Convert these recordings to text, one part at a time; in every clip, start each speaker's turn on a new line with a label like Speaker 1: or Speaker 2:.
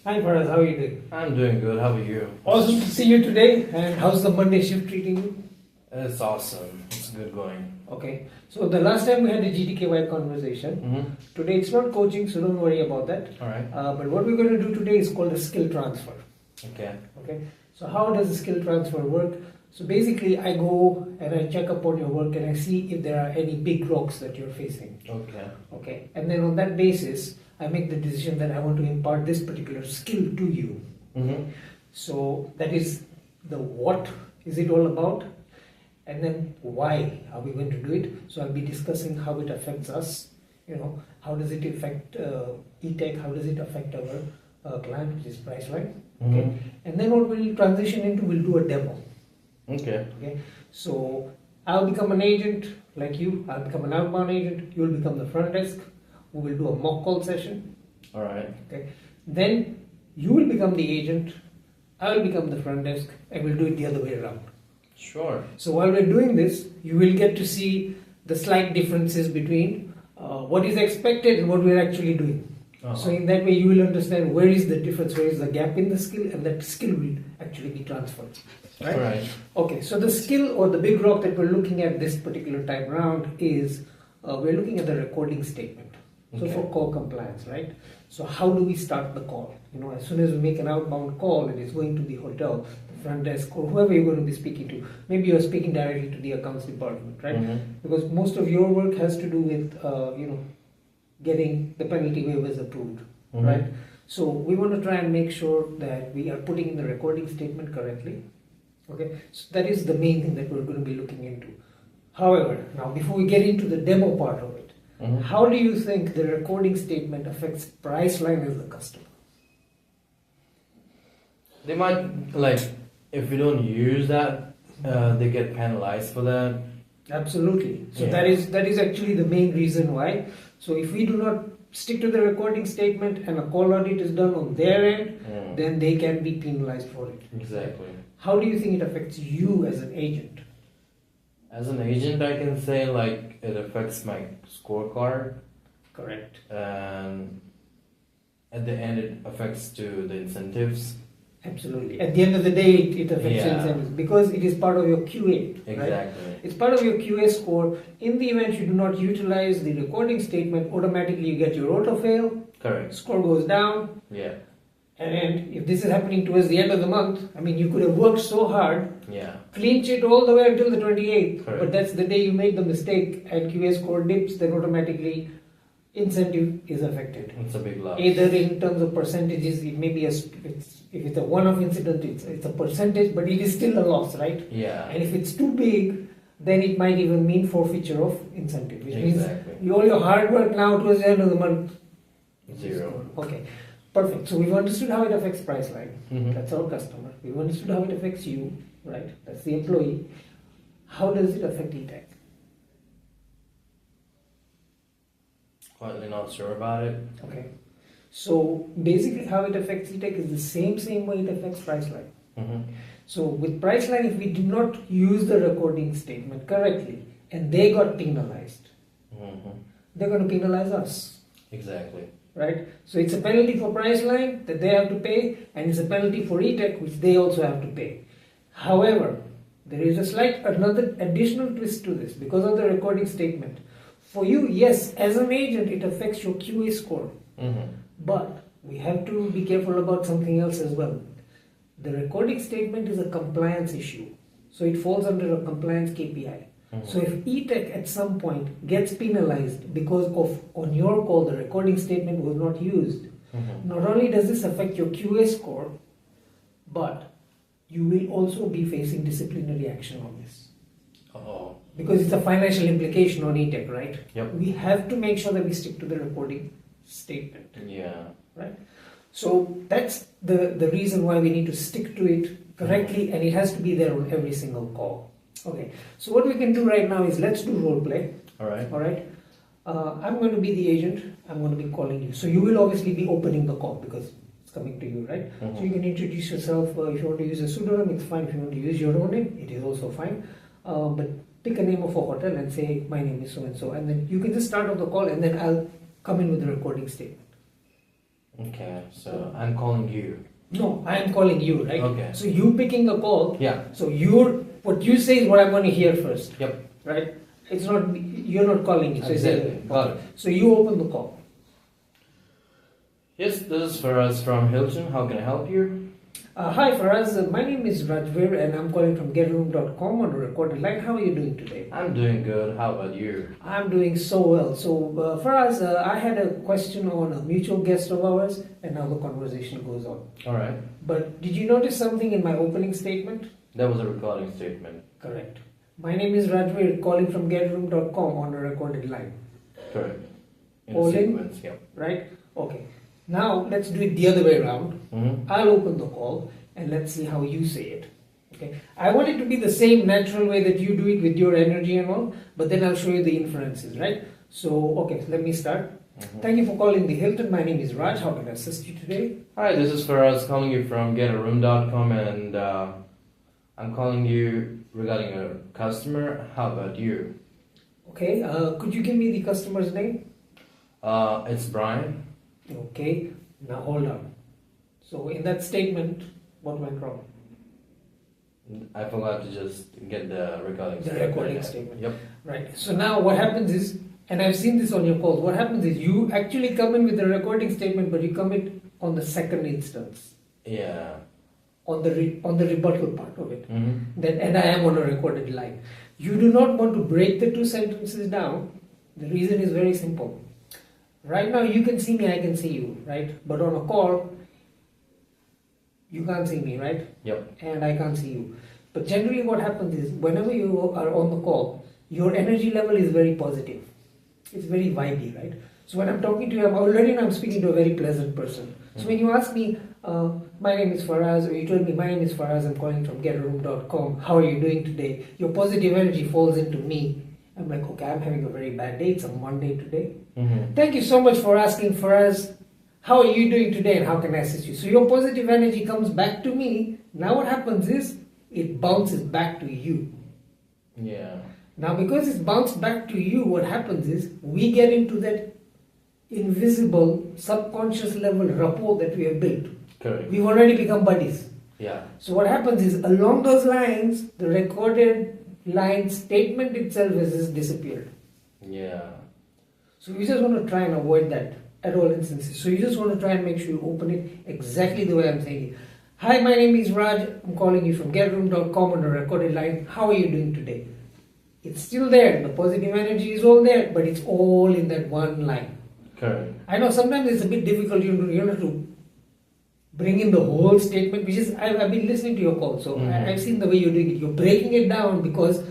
Speaker 1: Hi Faraz, how are you doing?
Speaker 2: I'm doing good. How are you?
Speaker 1: Awesome to see you today. And how's the Monday shift treating you?
Speaker 2: It's awesome. It's good going.
Speaker 1: Okay. So the last time we had a GTKY conversation. Today it's not coaching, so don't worry about that.
Speaker 2: All right.
Speaker 1: But what we're going to do today is called a skill transfer.
Speaker 2: Okay.
Speaker 1: Okay. So how does the skill transfer work? So basically, I go and I check up on your work and I see if there are any big rocks that you're facing.
Speaker 2: Okay.
Speaker 1: Okay. And then on that basis, I make the decision that I want to impart this particular skill to you. So that is the what is it all about, and then why are we going to do it. So I'll be discussing how it affects us. How does it affect eTech? How does it affect our client, which is Priceline? Okay. And then what we'll transition into, we'll do a demo.
Speaker 2: Okay.
Speaker 1: Okay. So I'll become an agent like you. I'll become an outbound agent. You'll become the front desk. We will do a mock call session.
Speaker 2: All right.
Speaker 1: Okay. Then you will become the agent. I will become the front desk, and we'll do it the other way around.
Speaker 2: Sure.
Speaker 1: So while we're doing this, you will get to see the slight differences between what is expected and what we're actually doing. So in that way, you will understand where is the difference, where is the gap in the skill, and that skill will actually be transferred. Right? Okay, so the skill or the big rock that we're looking at this particular time around is we're looking at the recording statement. So for call compliance, right? So how do we start the call? As soon as we make an outbound call, it is going to the hotel, the front desk, or whoever you're going to be speaking to. Maybe you're speaking directly to the accounts department, right? Because most of your work has to do with, getting the penalty waivers approved, right? So we want to try and make sure that we are putting in the recording statement correctly. Okay, so that is the main thing that we're going to be looking into. However, now before we get into the demo part of it, how do you think the recording statement affects Priceline as the customer?
Speaker 2: They might, if we don't use that, they get penalized for that.
Speaker 1: Absolutely. So that is actually the main reason why. So if we do not stick to the recording statement and a call audit is done on their end, then they can be penalized for it.
Speaker 2: Exactly.
Speaker 1: How do you think it affects you as an agent?
Speaker 2: As an agent, I can say it affects my scorecard.
Speaker 1: Correct.
Speaker 2: And at the end, it affects to the incentives.
Speaker 1: Absolutely. At the end of the day, it affects incentives because it is part of your QA.
Speaker 2: Exactly.
Speaker 1: Right? It's part of your QA score. In the event you do not utilize the recording statement, automatically you get your auto fail.
Speaker 2: Correct.
Speaker 1: Score goes down.
Speaker 2: Yeah.
Speaker 1: And if this is happening towards the end of the month, you could have worked so hard, clean sheet all the way until the 28th, but that's the day you made the mistake and QA score dips, then automatically incentive is affected.
Speaker 2: It's a big loss.
Speaker 1: Either in terms of percentages, it may be if it's a one-off incident, it's a percentage, but it is still a loss, right?
Speaker 2: Yeah.
Speaker 1: And if it's too big, then it might even mean forfeiture of incentive, which means all your hard work now towards the end of the month.
Speaker 2: Zero.
Speaker 1: Okay. Perfect. So we've understood how it affects Priceline. That's our customer. We've understood how it affects you, right? That's the employee. How does it affect eTech?
Speaker 2: Quietly not sure about it.
Speaker 1: Okay. So basically how it affects eTech is the same way it affects Priceline. So with Priceline, if we did not use the recording statement correctly and they got penalized, they're going to penalize us.
Speaker 2: Exactly.
Speaker 1: Right? So it's a penalty for Priceline that they have to pay, and it's a penalty for eTech which they also have to pay. However, there is another additional twist to this because of the recording statement. For you, yes, as an agent, it affects your QA score. But we have to be careful about something else as well. The recording statement is a compliance issue. So it falls under a compliance KPI. So if eTech at some point gets penalized because of, on your call, the recording statement was not used, not only does this affect your QA score, but you will also be facing disciplinary action on this. Because it's a financial implication on eTech, right?
Speaker 2: Yep.
Speaker 1: We have to make sure that we stick to the recording statement.
Speaker 2: Yeah.
Speaker 1: Right? So that's the reason why we need to stick to it correctly, and it has to be there on every single call. Okay, so what we can do right now is let's do role play.
Speaker 2: All right.
Speaker 1: I'm going to be the agent. I'm going to be calling you. So you will obviously be opening the call because it's coming to you, right? So you can introduce yourself. If you want to use a pseudonym, it's fine. If you want to use your own name, it is also fine. But pick a name of a hotel and say, my name is so and so. And then you can just start off the call and then I'll come in with the recording statement.
Speaker 2: Okay, so I'm calling you.
Speaker 1: No, I am calling you, right?
Speaker 2: Okay.
Speaker 1: So you picking the call.
Speaker 2: Yeah.
Speaker 1: So what you say is what I'm going to hear first.
Speaker 2: Yep.
Speaker 1: Right? It's not, you're not calling me. So it's
Speaker 2: Exactly. Got it.
Speaker 1: So you open the call.
Speaker 2: Yes, this is Faraz from Hilton. How can I help you?
Speaker 1: Hi Faraz, my name is Rajveer and I'm calling from GetRoom.com on a recorded line. How are you doing today?
Speaker 2: I'm doing good. How about you?
Speaker 1: I'm doing so well. So Faraz, I had a question on a mutual guest of ours and now the conversation goes on.
Speaker 2: All right.
Speaker 1: But did you notice something in my opening statement?
Speaker 2: That was a recording statement.
Speaker 1: Correct. My name is Rajveer calling from GetRoom.com on a recorded line.
Speaker 2: Correct. In
Speaker 1: All
Speaker 2: a
Speaker 1: in?
Speaker 2: sequence, yeah.
Speaker 1: Right? Okay. Now let's do it the other way around.
Speaker 2: Mm-hmm.
Speaker 1: I'll open the call and let's see how you say it. Okay. I want it to be the same natural way that you do it with your energy and all, but then I'll show you the inferences, right? So, okay, let me start.
Speaker 2: Mm-hmm.
Speaker 1: Thank you for calling the Hilton. My name is Raj. How can I assist you today?
Speaker 2: Hi, this is Faraz calling you from GetAroom.com and I'm calling you regarding a customer. How about you?
Speaker 1: Okay, could you give me the customer's name?
Speaker 2: It's Brian.
Speaker 1: Okay, now hold on. So, in that statement, what went wrong?
Speaker 2: I forgot to just get the recording
Speaker 1: The
Speaker 2: statement.
Speaker 1: recording statement.
Speaker 2: Yep.
Speaker 1: Right. So now what happens is, and I've seen this on your calls, what happens is you actually come in with the recording statement, but you come in on the second instance,
Speaker 2: Yeah.
Speaker 1: on the rebuttal part of it.
Speaker 2: Mm-hmm.
Speaker 1: Then, and I am on a recorded line. You do not want to break the two sentences down. The reason is very simple. Right now you can see me, I can see you, right? But on a call, you can't see me, right?
Speaker 2: Yep.
Speaker 1: And I can't see you. But generally what happens is, whenever you are on the call, your energy level is very positive. It's very vibey, right? So when I'm talking to you, I'm speaking to a very pleasant person. So when you ask me, my name is Faraz, or you told me, my name is Faraz, I'm calling from GetAroom.com, how are you doing today? Your positive energy falls into me. I'm like, okay, I'm having a very bad day. It's a Monday today.
Speaker 2: Mm-hmm.
Speaker 1: Thank you so much for asking, Faraz. How are you doing today and how can I assist you? So your positive energy comes back to me. Now what happens is, it bounces back to you.
Speaker 2: Yeah.
Speaker 1: Now because it's bounced back to you, what happens is, we get into that invisible, subconscious level rapport that we have built.
Speaker 2: Correct.
Speaker 1: We've already become buddies.
Speaker 2: Yeah.
Speaker 1: So what happens is, along those lines, the recorded line statement itself has just disappeared.
Speaker 2: Yeah.
Speaker 1: So you just want to try and avoid that at all instances. So you just want to try and make sure you open it exactly the way I'm saying it. Hi, my name is Raj. I'm calling you from GetRoom.com on a recorded line. How are you doing today? It's still there. The positive energy is all there, but it's all in that one line.
Speaker 2: Correct.
Speaker 1: I know sometimes it's a bit difficult. You have to bring in the whole statement, which is, I've been listening to your call, so I've seen the way you're doing it. You're breaking it down because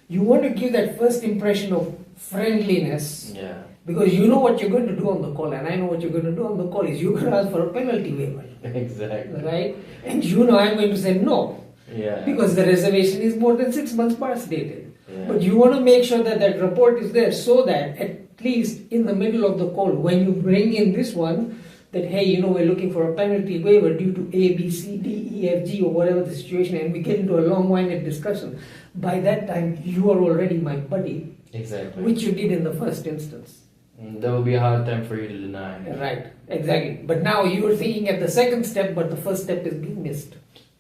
Speaker 1: you want to give that first impression of friendliness.
Speaker 2: Yeah.
Speaker 1: Because you know what you're going to do on the call, and I know what you're going to do on the call is you're going to ask for a penalty waiver.
Speaker 2: Exactly.
Speaker 1: Right? And you know I'm going to say no.
Speaker 2: Yeah.
Speaker 1: Because the reservation is more than 6 months past dated.
Speaker 2: Yeah.
Speaker 1: But you want to make sure that that report is there so that at least in the middle of the call, when you bring in this one, that hey, we're looking for a penalty waiver due to A, B, C, D, E, F, G or whatever the situation, and we get into a long-winded discussion. By that time, you are already my buddy.
Speaker 2: Exactly.
Speaker 1: Which you did in the first instance.
Speaker 2: That would be a hard time for you to deny.
Speaker 1: Right, exactly. But now you are thinking at the second step, but the first step is being missed.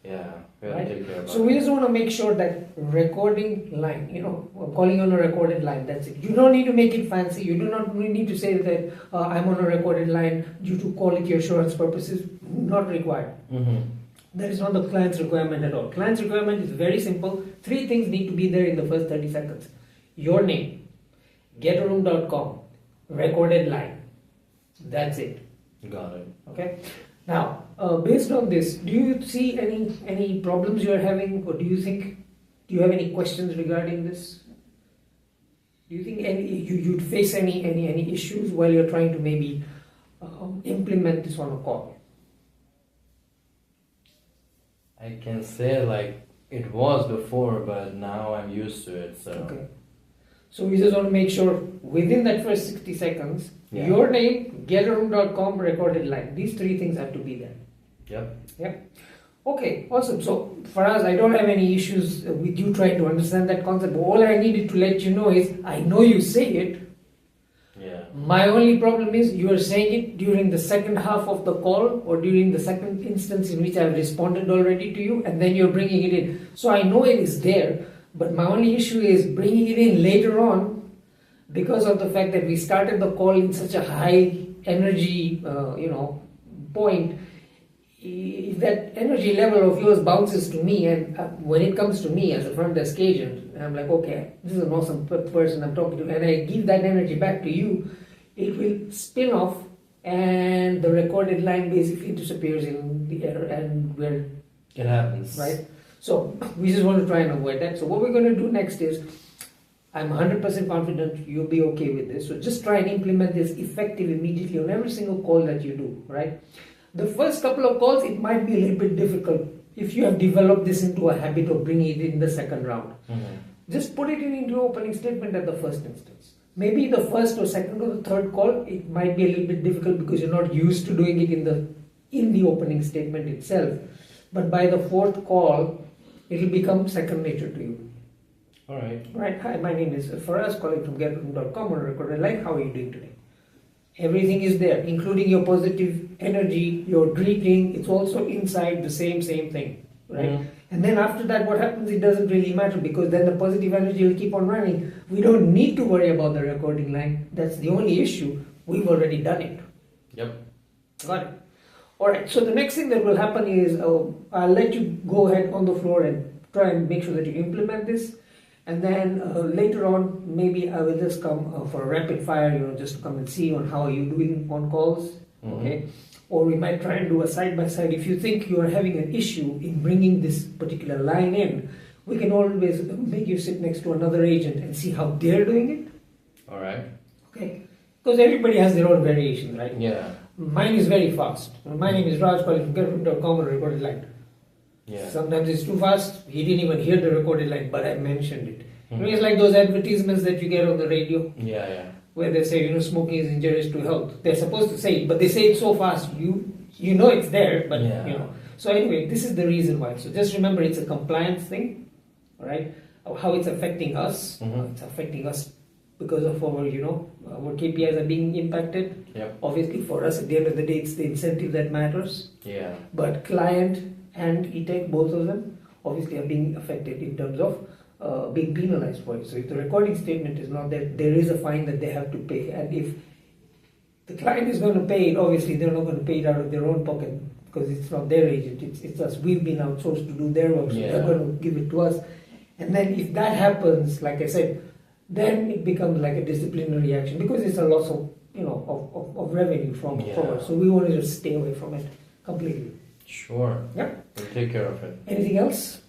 Speaker 2: Yeah, we have to take care of
Speaker 1: So we just want to make sure that recording line, I'm calling on a recorded line, that's it. You don't need to make it fancy. You do not need to say that I'm on a recorded line due to quality assurance purposes. Not required.
Speaker 2: Mm-hmm.
Speaker 1: That is not the client's requirement at all. Client's requirement is very simple. 3 things need to be there in the first 30 seconds. Your name, GetAroom.com, recorded line. That's it.
Speaker 2: Got it.
Speaker 1: Okay. Now, based on this, do you see any problems you are having, or do you have any questions regarding this? Do you think you'd face any issues while you're trying to maybe implement this on a call?
Speaker 2: I can say like it was before, but now I'm used to it. So.
Speaker 1: Okay. So we just want to make sure within that first 60 seconds,
Speaker 2: Yeah.
Speaker 1: your name, GetAroom.com, recorded line. These 3 things have to be there.
Speaker 2: Yep.
Speaker 1: Yep. Okay, awesome. So for us, I don't have any issues with you trying to understand that concept. All I needed to let you know is, I know you say it,
Speaker 2: Yeah.
Speaker 1: My only problem is you are saying it during the second half of the call or during the second instance in which I have responded already to you, and then you're bringing it in. So I know it is there, but my only issue is bringing it in later on because of the fact that we started the call in such a high energy, point. If that energy level of yours bounces to me, and when it comes to me as a front desk agent, I'm like, okay, this is an awesome person I'm talking to, and I give that energy back to you, it will spin off, and the recorded line basically disappears in the air, and we're
Speaker 2: It happens.
Speaker 1: right. So we just want to try and avoid that. So what we're going to do next is, I'm 100% confident you'll be okay with this. So just try and implement this effective immediately on every single call that you do, right? The first couple of calls, it might be a little bit difficult if you have developed this into a habit of bringing it in the second round. Just put it in into opening statement at the first instance. Maybe the first or second or the third call, it might be a little bit difficult because you're not used to doing it in the opening statement itself. But by the fourth call, it will become second nature to you.
Speaker 2: All right.
Speaker 1: Right. Hi, my name is Faraz, calling from GetRoom.com on a recorded line. How are you doing today? Everything is there, including your positive energy, your greeting. It's also inside the same thing, right? And then after that, what happens? It doesn't really matter because then the positive energy will keep on running. We don't need to worry about the recording line. That's the only issue. We've already done it.
Speaker 2: Yep.
Speaker 1: Got it. All right. So the next thing that will happen is I'll let you go ahead on the floor and try and make sure that you implement this. And then later on, maybe I will just come for a rapid fire, just to come and see on how are you doing on calls, okay? Or we might try and do a side-by-side. If you think you are having an issue in bringing this particular line in, we can always make you sit next to another agent and see how they're doing it.
Speaker 2: All right.
Speaker 1: Okay? Because everybody has their own variations, right?
Speaker 2: Yeah.
Speaker 1: Mine is very fast. My name is Raj, calling from GetRoom.com on a recorded line.
Speaker 2: Yeah.
Speaker 1: Sometimes it's too fast. He didn't even hear the recorded line, but I mentioned it. It's like those advertisements that you get on the radio.
Speaker 2: Yeah.
Speaker 1: Where they say, smoking is injurious to health. They're supposed to say it, but they say it so fast, you know it's there, but So anyway, this is the reason why. So just remember, it's a compliance thing, all right? How it's affecting us. It's affecting us because of our, our KPIs are being impacted.
Speaker 2: Yep.
Speaker 1: Obviously, for us, at the end of the day, it's the incentive that matters.
Speaker 2: Yeah.
Speaker 1: But client and e-tech, both of them, obviously are being affected in terms of being penalized for it. So if the recording statement is not there, there is a fine that they have to pay. And if the client is going to pay it, obviously they're not going to pay it out of their own pocket because it's not their agent. It's us. We've been outsourced to do their work, so they're going to give it to us. And then if that happens, like I said, then it becomes like a disciplinary action because it's a loss of of revenue from us. So we want to just stay away from it completely.
Speaker 2: Sure.
Speaker 1: Yeah.
Speaker 2: We'll take care of it.
Speaker 1: Anything else?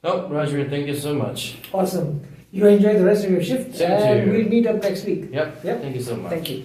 Speaker 2: No, Roger, thank you so much.
Speaker 1: Awesome. You enjoy the rest of your shift,
Speaker 2: Same to
Speaker 1: and
Speaker 2: you.
Speaker 1: we'll meet up next week.
Speaker 2: Yep.
Speaker 1: Yep.
Speaker 2: Thank you so much.
Speaker 1: Thank you.